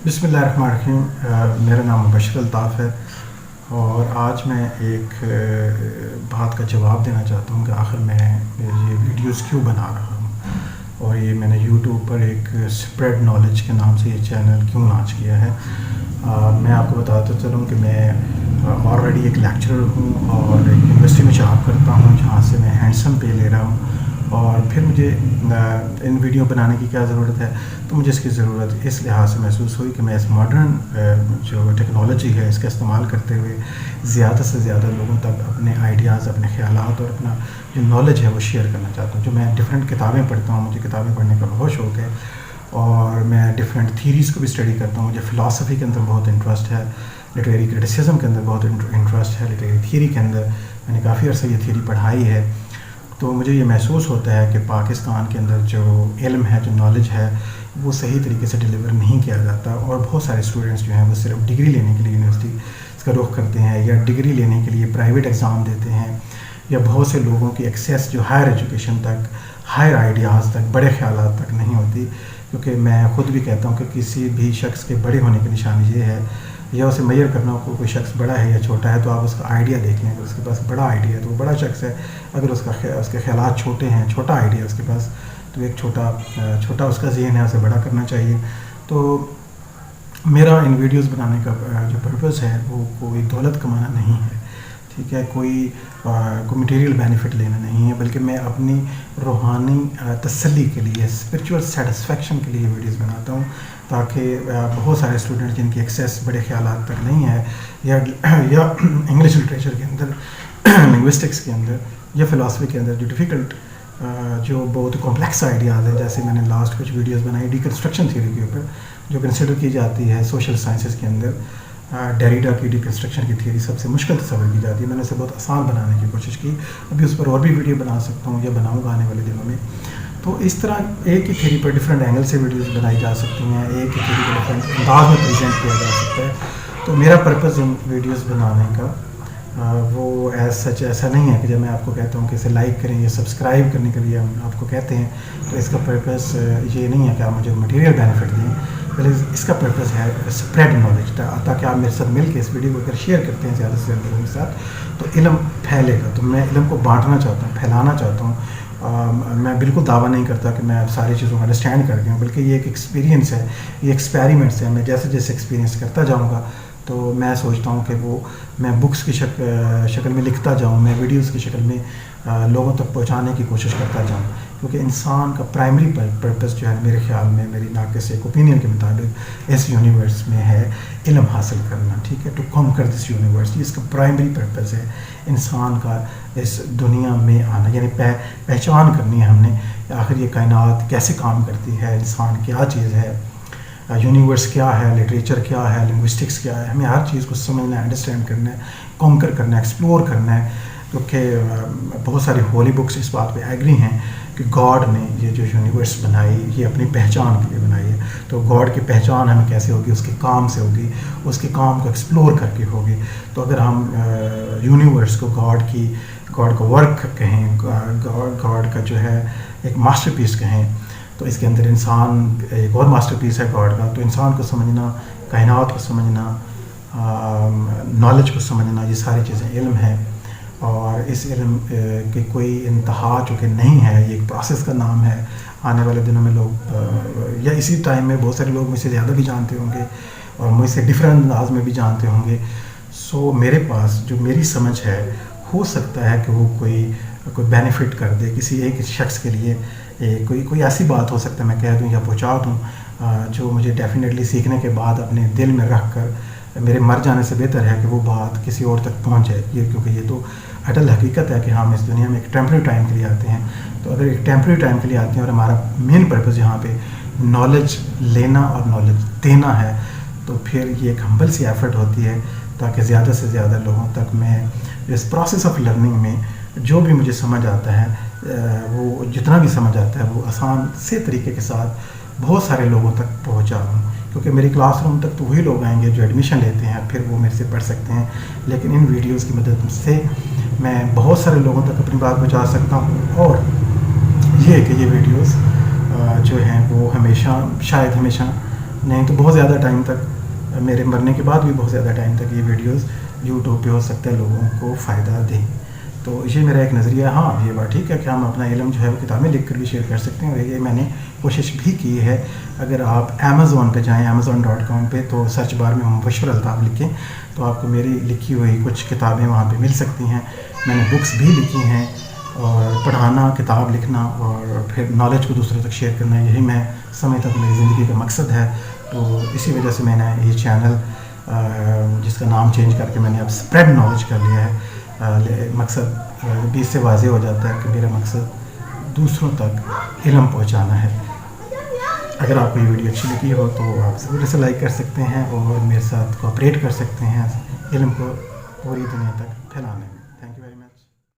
बिस्मिल्लाहिर्रहमानिर्रहीम। मेरा नाम मुबशर अल्ताफ़ है और आज मैं एक बात का जवाब देना चाहता हूँ कि आखिर मैं ये वीडियोस क्यों बना रहा हूँ और ये मैंने यूट्यूब पर एक स्प्रेड नॉलेज के नाम से ये चैनल क्यों लॉन्च किया है। मैं आपको बताता चलूँ कि मैं ऑलरेडी एक लेक्चरर हूँ और एक यूनिवर्सिटी में जॉब करता हूँ जहाँ से मैं हैंडसम पे ले रहा हूँ। और फिर मुझे इन वीडियो बनाने की क्या ज़रूरत है, तो मुझे इसकी ज़रूरत इस लिहाज से महसूस हुई कि मैं इस मॉडर्न जो टेक्नोलॉजी है इसका इस्तेमाल करते हुए ज़्यादा से ज़्यादा लोगों तक अपने आइडियाज़, अपने ख़यालात और अपना जो नॉलेज है वो शेयर करना चाहता हूँ। जो मैं डिफरेंट किताबें पढ़ता हूँ, मुझे किताबें पढ़ने का बहुत शौक़ है और मैं डिफरेंट थीरीज़ को भी स्टडी करता हूँ। मुझे फ़िलासफ़ी के अंदर बहुत इंटरेस्ट है, लिटरेरी क्रिटिसिज्म के अंदर बहुत इंटरेस्ट है, लिटरेरी थीरी के अंदर मैंने काफ़ी अर्सा ये थीरी पढ़ाई है। तो मुझे ये महसूस होता है कि पाकिस्तान के अंदर जो इल्म है, जो नॉलेज है, वो सही तरीके से डिलीवर नहीं किया जाता और बहुत सारे स्टूडेंट्स जो हैं वो सिर्फ डिग्री लेने के लिए यूनिवर्सिटी का रुख करते हैं या डिग्री लेने के लिए प्राइवेट एग्ज़ाम देते हैं, या बहुत से लोगों की एक्सेस जो हायर एजुकेशन तक, हायर आइडियाज़ तक, बड़े ख़यालात तक नहीं होती। क्योंकि मैं ख़ुद भी कहता हूँ कि किसी भी शख्स के बड़े होने की निशानी ये है, या उसे मेजर करना हो कोई शख्स बड़ा है या छोटा है, तो आप उसका आइडिया देख लें। अगर उसके पास बड़ा आइडिया है तो वो बड़ा शख्स है, अगर उसके ख़यालात छोटे हैं, छोटा आइडिया उसके पास, तो एक छोटा उसका ज़हन है, उसे बड़ा करना चाहिए। तो मेरा इन वीडियोस बनाने का जो पर्पज़ है वो कोई दौलत कमाना नहीं है, ठीक है, कोई मटेरियल बेनिफिट लेना नहीं है, बल्कि मैं अपनी रूहानी तसल्ली के लिए, स्पिरिचुअल सेटिस्फेक्शन के लिए वीडियोस बनाता हूँ, ताकि बहुत सारे स्टूडेंट जिनकी एक्सेस बड़े ख़यालात तक नहीं है, या इंग्लिश लिटरेचर के अंदर, लिंग्विस्टिक्स के अंदर या फ़िलासफ़ी के अंदर जो डिफ़िकल्ट, जो बहुत कॉम्प्लेक्स आइडियाज़ हैं, जैसे मैंने लास्ट कुछ वीडियोस बनाई डिकंस्ट्रक्शन थ्योरी के ऊपर जो कंसिडर की जाती है सोशल साइंसेस के अंदर। डेरिडा की डिकंस्ट्रक्शन की थ्योरी सबसे मुश्किल तस्वर की जाती है, मैंने उसे बहुत आसान बनाने की कोशिश की। अभी उस पर और भी वीडियो बना सकता हूँ या बनाऊँगा आने वाले दिनों में। तो इस तरह एक ही थ्योरी पर डिफरेंट एंगल से वीडियोस बनाई जा सकती हैं, एक ही थ्योरी को डिफरेंट अंदाज में प्रेजेंट किया जा सकता है। तो मेरा पर्पज़ इन वीडियोस बनाने का वो एज सच ऐसा नहीं है कि जब मैं आपको कहता हूँ कि इसे लाइक करें या सब्सक्राइब करने के लिए हम आपको कहते हैं, तो इसका पर्पज़ ये नहीं है कि आप मुझे मटेरियल बेनिफिट दें, बल्कि इसका पर्पज़ है स्प्रेड नॉलेज, ताकि आप मेरे साथ मिल के इस वीडियो को अगर शेयर करते हैं ज़्यादा से ज़्यादा लोगों के साथ तो इल्म फैलेगा। तो मैं इल्म को बांटना चाहता हूँ, फैलाना चाहता हूँ। मैं बिल्कुल दावा नहीं करता कि मैं सारी चीज़ों को अंडरस्टैंड कर गया हूँ, बल्कि ये एक एक्सपीरियंस है, ये एक्सपेरिमेंट्स है। मैं जैसे जैसे एक्सपीरियंस करता जाऊँगा तो मैं सोचता हूँ कि वो मैं बुक्स की शक्ल में लिखता जाऊँ, मैं वीडियोस की शक्ल में लोगों तक पहुँचाने की कोशिश करता जाऊँ। क्योंकि इंसान का प्राइमरी पर्पज़ जो है मेरे ख़्याल में, मेरी नाक़िस एक ओपिनियन के मुताबिक, इस यूनिवर्स में है इल्म हासिल करना, ठीक है, टू कॉन्कर दिस यूनिवर्स। इसका प्राइमरी पर्पज़ है इंसान का इस दुनिया में आना, यानी पहचान करनी है हमने आखिर ये कायनात कैसे काम करती है, इंसान क्या चीज़ है, यूनिवर्स क्या है, लिटरेचर क्या है, लिंग्विस्टिक्स क्या है। हमें हर चीज़ को समझना है, अंडरस्टैंड करना है, कॉन्कर करना है, एक्सप्लोर करना है। क्योंकि बहुत सारी होली बुक्स इस बात पे एग्री हैं कि गॉड ने ये जो यूनिवर्स बनाई ये अपनी पहचान के लिए बनाई है। तो गॉड की पहचान हमें कैसे होगी, उसके काम से होगी, उसके काम को एक्सप्लोर करके होगी। तो अगर हम यूनिवर्स को गॉड का वर्क कहें, गॉड का जो है एक मास्टरपीस कहें, तो इसके अंदर इंसान एक और मास्टरपीस है गॉड का। तो इंसान को समझना, कायनात को समझना, नॉलेज को समझना, ये सारी चीज़ें इल्म है। और इस इल्म की कोई इंतहा चूँकि नहीं है, ये एक प्रोसेस का नाम है। आने वाले दिनों में लोग या इसी टाइम में बहुत सारे लोग मुझसे ज़्यादा भी जानते होंगे और मुझसे डिफरेंट अंदाज में भी जानते होंगे। सो मेरे पास जो मेरी समझ है, हो सकता है कि वो कोई बेनिफिट कर दे किसी एक शख्स के लिए। कोई ऐसी बात हो सकता है मैं कह दूं या पहुंचा दूं जो मुझे डेफिनेटली सीखने के बाद अपने दिल में रख कर मेरे मर जाने से बेहतर है कि वो बात किसी और तक पहुंचे। क्योंकि ये तो अटल हकीकत है कि हम इस दुनिया में एक टेम्परेरी टाइम के लिए आते हैं। तो अगर एक टेम्परेरी टाइम के लिए आते हैं और हमारा मेन पर्पज़ यहाँ पे नॉलेज लेना और नॉलेज देना है, तो फिर ये एक हम्बल सी एफ़र्ट होती है ताकि ज़्यादा से ज़्यादा लोगों तक मैं इस प्रोसेस ऑफ लर्निंग में जो भी मुझे समझ आता है, वो जितना भी समझ आता है वो आसान से तरीके के साथ बहुत सारे लोगों तक पहुँचा दूँ। क्योंकि मेरी क्लासरूम तक तो वही लोग आएंगे जो एडमिशन लेते हैं, फिर वो मेरे से पढ़ सकते हैं। लेकिन इन वीडियोस की मदद से मैं बहुत सारे लोगों तक अपनी बात पहुँचा सकता हूँ। और ये कि ये वीडियोस जो हैं वो हमेशा, शायद हमेशा نہیں تو بہت زیادہ ٹائم تک، میرے مرنے کے بعد بھی بہت زیادہ ٹائم تک یہ ویڈیوز یوٹیوب پہ ہو سکتا ہے لوگوں کو فائدہ دیں. تو یہ میرا ایک نظریہ ہے. ہاں یہ بات ٹھیک ہے کہ ہم اپنا علم جو ہے وہ کتابیں لکھ کر بھی شیئر کر سکتے ہیں، اور یہ میں نے کوشش بھی کی ہے. اگر آپ امیزون پہ جائیں amazon.com پہ، تو سرچ بار میں مبشر الطاف لکھیں تو آپ کو میری لکھی ہوئی کچھ کتابیں وہاں پہ مل سکتی ہیں. میں نے بکس بھی لکھی ہیں، اور پڑھانا، کتاب لکھنا اور پھر نالج کو دوسروں تک شیئر کرنا، یہی میں سمجھتا ہوں میری زندگی کا مقصد ہے. تو اسی وجہ سے میں نے یہ چینل جس کا نام چینج کر کے میں نے اب اسپریڈ نالج کر لیا ہے. مقصد بھی اس سے واضح ہو جاتا ہے کہ میرا مقصد دوسروں تک علم پہنچانا ہے. اگر آپ کو یہ ویڈیو اچھی لگی ہو تو آپ ضرور اسے لائک کر سکتے ہیں اور میرے ساتھ کوآپریٹ کر سکتے ہیں علم کو پوری دنیا تک پھیلانے میں.